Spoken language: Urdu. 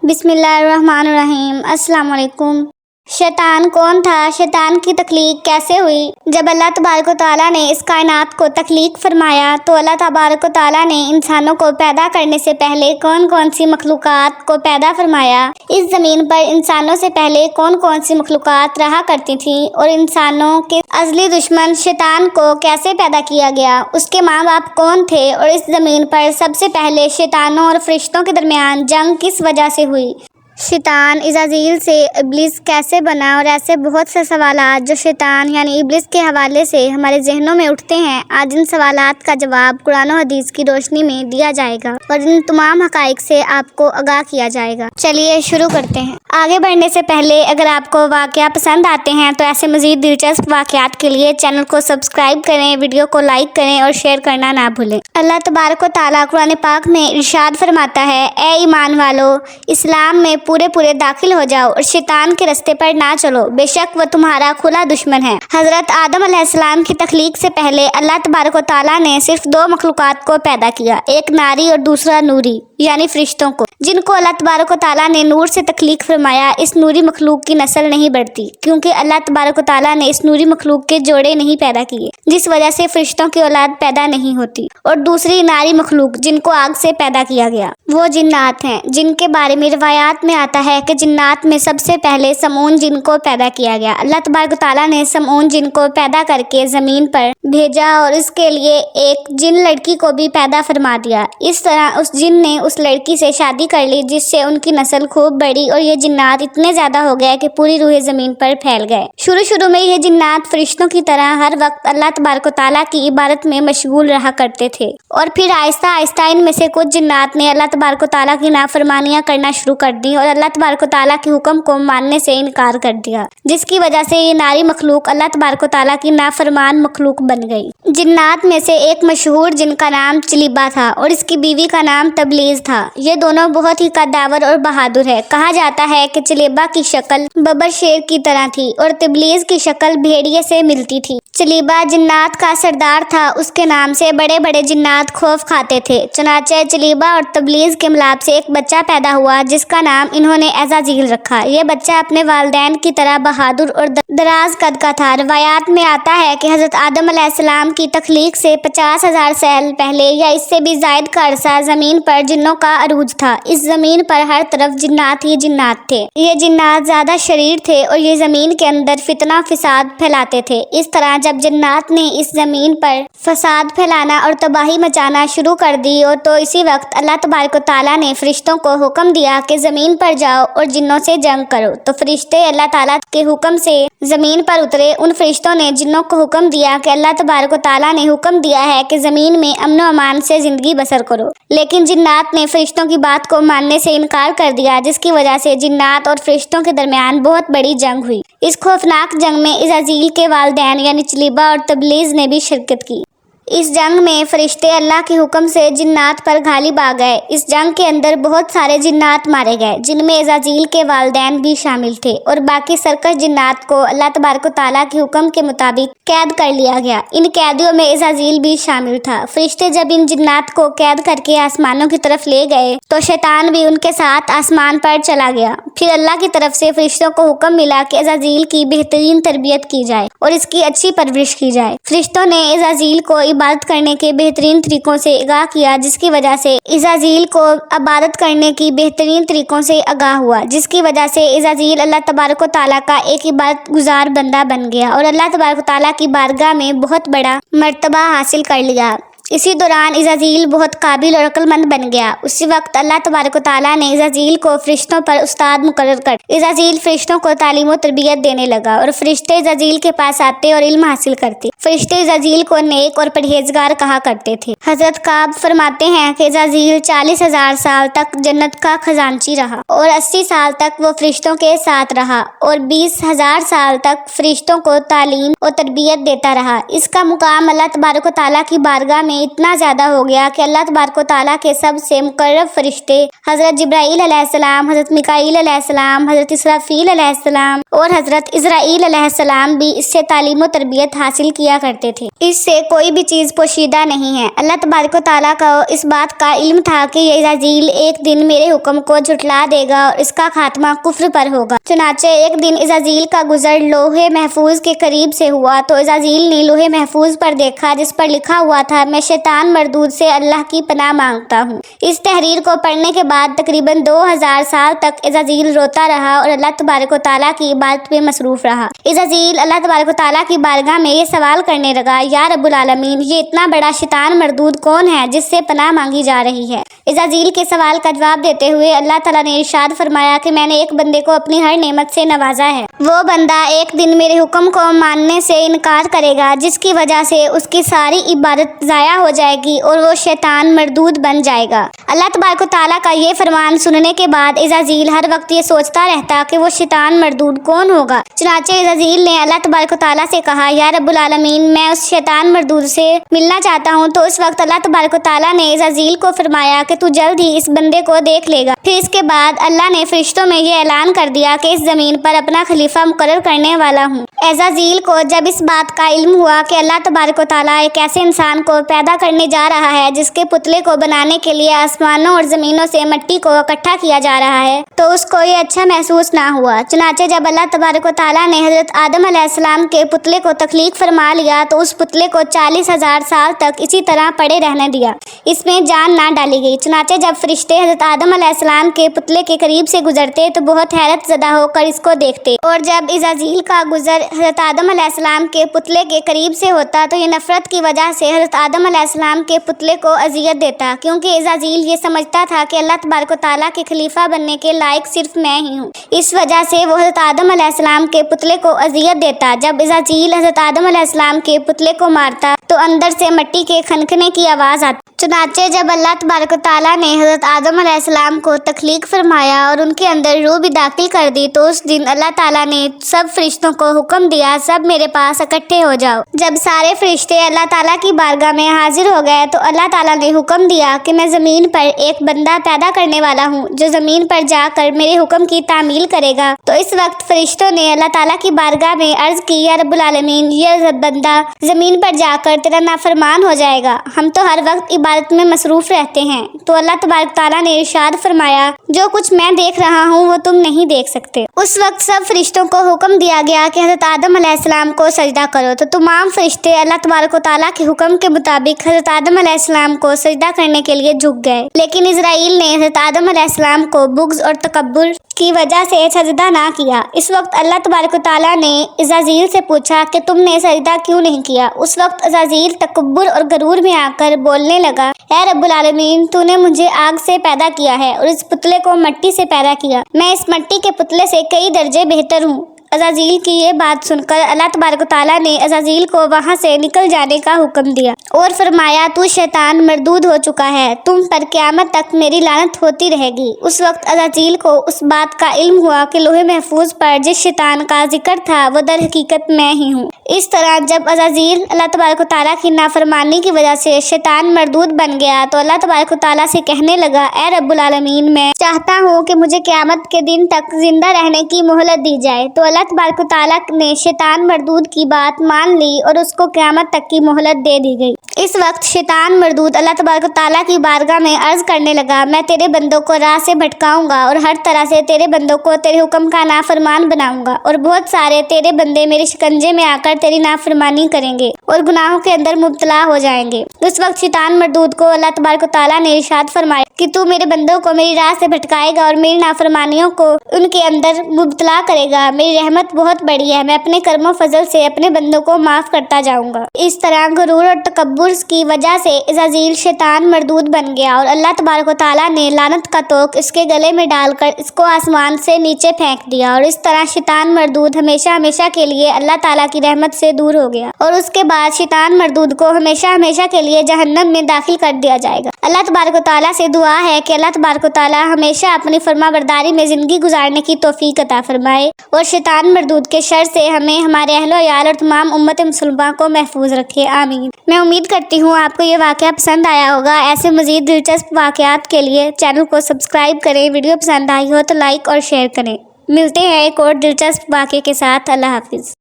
بسم اللہ الرحمن الرحیم۔ السلام علیکم۔ شیطان کون تھا؟ شیطان کی تخلیق کیسے ہوئی؟ جب اللہ تبارک و تعالیٰ نے اس کائنات کو تخلیق فرمایا تو اللہ تبارک و تعالیٰ نے انسانوں کو پیدا کرنے سے پہلے کون کون سی مخلوقات کو پیدا فرمایا؟ اس زمین پر انسانوں سے پہلے کون کون سی مخلوقات رہا کرتی تھیں؟ اور انسانوں کے ازلی دشمن شیطان کو کیسے پیدا کیا گیا؟ اس کے ماں باپ کون تھے؟ اور اس زمین پر سب سے پہلے شیطانوں اور فرشتوں کے درمیان جنگ کس وجہ سے ہوئی؟ شیطان عزازیل سے ابلیس کیسے بنا؟ اور ایسے بہت سے سوالات جو شیطان یعنی ابلیس کے حوالے سے ہمارے ذہنوں میں اٹھتے ہیں، آج ان سوالات کا جواب قرآن و حدیث کی روشنی میں دیا جائے گا اور ان تمام حقائق سے آپ کو آگاہ کیا جائے گا۔ چلیے شروع کرتے ہیں۔ آگے بڑھنے سے پہلے اگر آپ کو واقعہ پسند آتے ہیں تو ایسے مزید دلچسپ واقعات کے لیے چینل کو سبسکرائب کریں، ویڈیو کو لائک کریں اور شیئر کرنا نہ بھولیں۔ اللہ تبارک و تعالیٰ قرآن پاک میں ارشاد فرماتا ہے، اے ایمان والو، اسلام میں پورے داخل ہو جاؤ اور شیطان کے رستے پر نہ چلو، بے شک وہ تمہارا کھلا دشمن ہے۔ حضرت آدم علیہ السلام کی تخلیق سے پہلے اللہ تبارک و تعالیٰ نے صرف دو مخلوقات کو پیدا کیا، ایک ناری اور دوسرا نوری یعنی فرشتوں کو، جن کو اللہ تبارک و تعالیٰ نے نور سے تخلیق فرمایا۔ اس نوری مخلوق کی نسل نہیں بڑھتی کیونکہ اللہ تبارک و تعالیٰ نے اس نوری مخلوق کے جوڑے نہیں پیدا کیے، جس وجہ سے فرشتوں کی اولاد پیدا نہیں ہوتی۔ اور دوسری ناری مخلوق جن کو آگ سے پیدا کیا گیا وہ جنات ہیں، جن کے بارے میں روایات میں آتا ہے کہ جنات میں سب سے پہلے سمعون جن کو پیدا کیا گیا۔ اللہ تبارک و تعالیٰ نے سمعون جن کو پیدا کر کے زمین پر بھیجا اور اس کے لیے ایک جن لڑکی کو بھی پیدا فرما دیا۔ اس طرح اس جن نے اس لڑکی سے شادی کر لی، جس سے ان کی نسل خوب بڑھی اور یہ جنات اتنے زیادہ ہو گئے کہ پوری روح زمین پر پھیل گئے۔ شروع میں یہ جنات فرشتوں کی طرح ہر وقت اللہ تبارک و تعالیٰ کی عبادت میں مشغول رہا کرتے تھے، اور پھر آہستہ آہستہ ان میں سے کچھ جنات نے اللہ تبارک و تعالیٰ کی نافرمانیاں کرنا شروع کر دی اور اللہ تبارک و تعالیٰ کے حکم کو ماننے سے انکار کر دیا، جس کی وجہ سے یہ ناری مخلوق اللہ تبارک و تعالیٰ کی نافرمان مخلوق بن گئی۔ جنات میں سے ایک مشہور جن کا نام چلیبہ تھا اور اس کی بیوی کا نام تبلیز تھا۔ یہ دونوں بہت ہی قداور اور بہادر ہے۔ کہا جاتا ہے کہ چلیبہ کی شکل ببر شیر کی طرح تھی اور تبلیز کی شکل بھیڑیے سے ملتی تھی۔ چلیبہ جنات کا سردار تھا، اس کے نام سے بڑے بڑے جنات خوف کھاتے تھے۔ چنانچہ چلیبہ اور تبلیز کے ملاپ سے ایک بچہ پیدا ہوا جس کا نام انہوں نے عزازیل رکھا۔ یہ بچہ اپنے والدین کی طرح بہادر اور دراز قد کا تھا۔ روایات میں آتا ہے کہ حضرت آدم علیہ السلام کی تخلیق سے 50,000 سال پہلے یا اس سے بھی زائد کا عرصہ زمین پر جنوں کا عروج تھا۔ اس زمین پر ہر طرف جنات ہی جنات تھے۔ یہ جنات زیادہ شریر تھے اور یہ زمین کے اندر فتنہ فساد پھیلاتے تھے۔ اس طرح جب جنات نے اس زمین پر فساد پھیلانا اور تباہی مچانا شروع کر دی تو اسی وقت اللہ تبارک و تعالیٰ نے فرشتوں کو حکم دیا کہ زمین پر جاؤ اور جنوں سے جنگ کرو۔ تو فرشتے اللہ تعالیٰ کے حکم سے زمین پر اترے۔ ان فرشتوں نے جنوں کو حکم دیا کہ اللہ تبارک و تعالیٰ نے حکم دیا ہے کہ زمین میں امن و امان سے زندگی بسر کرو، لیکن جنات نے فرشتوں کی بات کو ماننے سے انکار کر دیا، جس کی وجہ سے جنات اور فرشتوں کے درمیان بہت بڑی جنگ ہوئی۔ اس خوفناک جنگ میں عزازیل کے والدین یعنی چلیبہ اور تبلیز نے بھی شرکت کی۔ اس جنگ میں فرشتے اللہ کے حکم سے جنات پر غالب آ گئے۔ اس جنگ کے اندر بہت سارے جنات مارے گئے، جن میں عزازیل کے والدین بھی شامل تھے، اور باقی سرکش جنات کو اللہ تبارک و تعالیٰ کے حکم کے مطابق قید کر لیا گیا۔ ان قیدیوں میں عزازیل بھی شامل تھا۔ فرشتے جب ان جنات کو قید کر کے آسمانوں کی طرف لے گئے تو شیطان بھی ان کے ساتھ آسمان پر چلا گیا۔ پھر اللہ کی طرف سے فرشتوں کو حکم ملا کہ عزازیل کی بہترین تربیت کی جائے اور اس کی اچھی پرورش کی جائے۔ فرشتوں نے عزازیل کو عبادت کرنے کے بہترین طریقوں سے آگاہ کیا، جس کی وجہ سے عزازیل کو عبادت کرنے کی بہترین طریقوں سے آگاہ ہوا، جس کی وجہ سے عزازیل اللہ تبارک و تعالیٰ کا ایک عبادت گزار بندہ بن گیا اور اللہ تبارک و تعالیٰ کی بارگاہ میں بہت بڑا مرتبہ حاصل کر لیا۔ اسی دوران عزازیل بہت قابل اور عقل مند بن گیا۔ اسی وقت اللہ تبارک و تعالیٰ نے عزازیل کو فرشتوں پر استاد مقرر کر عزازیل فرشتوں کو تعلیم و تربیت دینے لگا اور فرشتے عزازیل کے پاس آتے اور علم حاصل کرتے۔ فرشتے عزازیل کو نیک اور پرہیزگار کہا کرتے تھے۔ حضرت کعب فرماتے ہیں کہ عزازیل 40,000 سال تک جنت کا خزانچی رہا اور 80 سال تک وہ فرشتوں کے ساتھ رہا اور 20,000 سال تک فرشتوں کو تعلیم و تربیت دیتا رہا۔ اس کا مقام اللہ تبارک و تعالیٰ کی بارگاہ میں میں اتنا زیادہ ہو گیا کہ اللہ تبارک و تعالیٰ کے سب سے مقرب فرشتے حضرت جبرائیل علیہ السلام، حضرت میکائیل علیہ السلام، حضرت اسرافیل علیہ السلام اور حضرت عزرائیل علیہ السلام بھی اس سے تعلیم و تربیت حاصل کیا کرتے تھے۔ اس سے کوئی بھی چیز پوشیدہ نہیں ہے۔ اللہ تبارک و تعالیٰ کو اس بات کا علم تھا کہ یہ عزازیل ایک دن میرے حکم کو جھٹلا دے گا اور اس کا خاتمہ کفر پر ہوگا۔ چنانچہ ایک دن عزازیل کا گزر لوح محفوظ کے قریب سے ہوا تو عزازیل نے لوح محفوظ پر دیکھا جس پر لکھا ہوا تھا، میں شیطان مردود سے اللہ کی پناہ مانگتا ہوں۔ اس تحریر کو پڑھنے کے بعد تقریباً 2000 سال تک عزازیل روتا رہا اور اللہ تبارک و تعالیٰ کی عبادت میں مصروف رہا۔ عزازیل اللہ تبارک و تعالیٰ کی بارگاہ میں یہ سوال کرنے لگا، یا رب العالمین، یہ اتنا بڑا شیطان مردود کون ہے جس سے پناہ مانگی جا رہی ہے؟ عزازیل کے سوال کا جواب دیتے ہوئے اللہ تعالیٰ نے ارشاد فرمایا کہ میں نے ایک بندے کو اپنی ہر نعمت سے نوازا ہے۔ وہ بندہ ایک دن میرے حکم کو ماننے سے انکار کرے گا جس کی وجہ سے اس کی ساری عبادت ضائع ہو جائے گی اور وہ شیطان مردود بن جائے گا۔ اللہ تبارک و تعالیٰ کا یہ فرمان سننے کے بعد عزازیل ہر وقت یہ سوچتا رہتا کہ وہ شیطان مردود کون ہوگا۔ چنانچہ عزازیل نے اللہ تبارک و تعالیٰ سے کہا، یا رب العالمین، میں اس شیطان مردود سے ملنا چاہتا ہوں۔ تو اس وقت اللہ تبارک و تعالیٰ نے عزازیل کو فرمایا کہ تو جلد ہی اس بندے کو دیکھ لے گا۔ پھر اس کے بعد اللہ نے فرشتوں میں یہ اعلان کر دیا کہ اس زمین پر اپنا خلیفہ مقرر کرنے والا ہوں۔ عزازیل کو جب اس بات کا علم ہوا کہ اللہ تبارک و تعالیٰ ایک ایسے انسان کو پیدا کرنے جا رہا ہے جس کے پتلے کو بنانے کے لیے آسمانوں اور زمینوں سے مٹی کو اکٹھا کیا جا رہا ہے تو اس کو یہ اچھا محسوس نہ ہوا۔ چنانچہ جب اللہ تبارک و تعالیٰ نے حضرت آدم علیہ السلام کے پتلے کو تخلیق فرما لیا تو اس پتلے کو 40,000 سال تک اسی طرح پڑے رہنے دیا، اس میں جان نہ ڈالی گئی۔ چنانچہ جب فرشتے حضرت آدم علیہ السلام کے پتلے کے قریب سے گزرتے تو بہت حیرت زدہ ہو کر اس کو دیکھتے، اور جب عزازیل کا گزر حضرت آدم علیہ السلام کے پتلے کے قریب سے ہوتا تو یہ نفرت کی وجہ سے حضرت آدم علیہ السلام کے پتلے کو اذیت دیتا، کیونکہ عزازیل یہ سمجھتا تھا کہ اللہ تبارک و تعالیٰ کے خلیفہ بننے کے لائق صرف میں ہی ہوں۔ اس وجہ سے وہ حضرت آدم علیہ السلام کے پتلے کو اذیت دیتا۔ جب عزازیل حضرت آدم علیہ السلام کے پتلے کو مارتا تو اندر سے مٹی کے کھنکنے کی آواز آتی۔ چنانچہ جب اللہ تبارک و تعالیٰ نے حضرت آدم علیہ السلام کو تخلیق فرمایا اور ان کے اندر روح بھی داخل کر دی تو اس دن اللہ تعالیٰ نے سب فرشتوں کو حکم دیا، سب میرے پاس اکٹھے ہو جاؤ۔ جب سارے فرشتے اللہ تعالیٰ کی بارگاہ میں حاضر ہو گئے تو اللہ تعالیٰ نے حکم دیا کہ میں زمین پر ایک بندہ پیدا کرنے والا ہوں جو زمین پر جا کر میرے حکم کی تعمیل کرے گا۔ تو اس وقت فرشتوں نے اللہ تعالیٰ کی بارگاہ میں عرض کی، یا رب العالمین، یہ بندہ زمین پر جا کر تیرا نافرمان ہو جائے گا، ہم تو ہر وقت عبادت میں مصروف رہتے ہیں۔ تو اللہ تبارک تعالیٰ نے ارشاد فرمایا، جو کچھ میں دیکھ رہا ہوں وہ تم نہیں دیکھ سکتے۔ اس وقت سب فرشتوں کو حکم دیا گیا کہ حضرت آدم علیہ السلام کو سجدہ کرو، تو تمام فرشتے اللہ تبارک و تعالیٰ کے حکم کے مطابق حضرت آدم علیہ السلام کو سجدہ کرنے کے لیے جھک گئے، لیکن عزرائیل نے حضرت آدم علیہ السلام کو بغض اور تکبر کی وجہ سے سجدہ نہ کیا۔ اس وقت اللہ تبارک و تعالیٰ نے عزازیل سے پوچھا کہ تم نے سجدہ کیوں نہیں کیا؟ اس وقت عزازیل تکبر اور غرور میں آ کر بولنے لگا، اے رب العالمین، تو نے مجھے آگ سے پیدا کیا ہے اور اس پتلے کو مٹی سے پیدا کیا، میں اس مٹی کے پتلے سے کئی درجے بہتر ہوں۔ عزازیل کی یہ بات سن کر اللہ تبارک و تعالیٰ نے عزازیل کو وہاں سے نکل جانے کا حکم دیا اور فرمایا، تو شیطان مردود ہو چکا ہے، تم پر قیامت تک میری لعنت ہوتی رہے گی۔ اس وقت عزازیل کو اس بات کا علم ہوا کہ لوح محفوظ پر جس شیطان کا ذکر تھا وہ در حقیقت میں ہی ہوں۔ اس طرح جب عزازیل اللہ تبارک و تعالیٰ کی نافرمانی کی وجہ سے شیطان مردود بن گیا تو اللہ تبارک و تعالیٰ سے کہنے لگا، اے رب العالمین، میں چاہتا ہوں کہ مجھے قیامت کے دن تک زندہ رہنے کی مہلت دی جائے۔ تو اللہ تبارک و تعالیٰ نے شیطان مردود کی بات مان لی اور اس کو قیامت تک کی مہلت دے دی گئی۔ اس وقت شیطان مردود اللہ تبارک و تعالیٰ کی بارگاہ میں عرض کرنے لگا، میں تیرے بندوں کو راہ سے بھٹکاؤں گا اور ہر طرح سے تیرے بندوں کو تیرے حکم کا نافرمان بناؤں گا، اور بہت سارے تیرے بندے میرے شکنجے میں آ کر تیری نافرمانی کریں گے اور گناہوں کے اندر مبتلا ہو جائیں گے۔ اس وقت شیطان مردود کو اللہ تبارک و تعالیٰ نے ارشاد فرمایا کہ تو میرے بندوں کو میری راہ سے بھٹکائے گا اور میری نافرمانیوں کو ان کے اندر مبتلا کرے گا، میری رحمت بہت بڑی ہے، میں اپنے کرم و فضل سے اپنے بندوں کو معاف کرتا جاؤں گا۔ اس طرح غرور اور تکبر کی وجہ سے عزازیل شیطان مردود بن گیا اور اللہ تبارک و تعالیٰ نے لعنت کا توق اس کے گلے میں ڈال کر اس کو آسمان سے نیچے پھینک دیا، اور اس طرح شیطان مردود ہمیشہ ہمیشہ کے لیے اللہ تعالیٰ کی رحمت سے دور ہو گیا، اور اس کے بعد شیطان مردود کو ہمیشہ ہمیشہ کے لیے جہنم میں داخل کر دیا جائے گا۔ اللہ تبارک و تعالیٰ سے دعا ہے کہ اللہ تبارک و تعالیٰ ہمیشہ اپنی فرما برداری میں زندگی گزارنے کی توفیق عطا فرمائے اور شیطان مردود کے شر سے ہمیں، ہمارے اہل و عیال اور تمام امت مسلمہ کو محفوظ رکھے، آمین۔ میں امید کرتی ہوں آپ کو یہ واقعہ پسند آیا ہوگا۔ ایسے مزید دلچسپ واقعات کے لیے چینل کو سبسکرائب کریں۔ ویڈیو پسند آئی ہو تو لائک اور شیئر کریں۔ ملتے ہیں ایک اور دلچسپ واقعے کے ساتھ۔ اللہ حافظ۔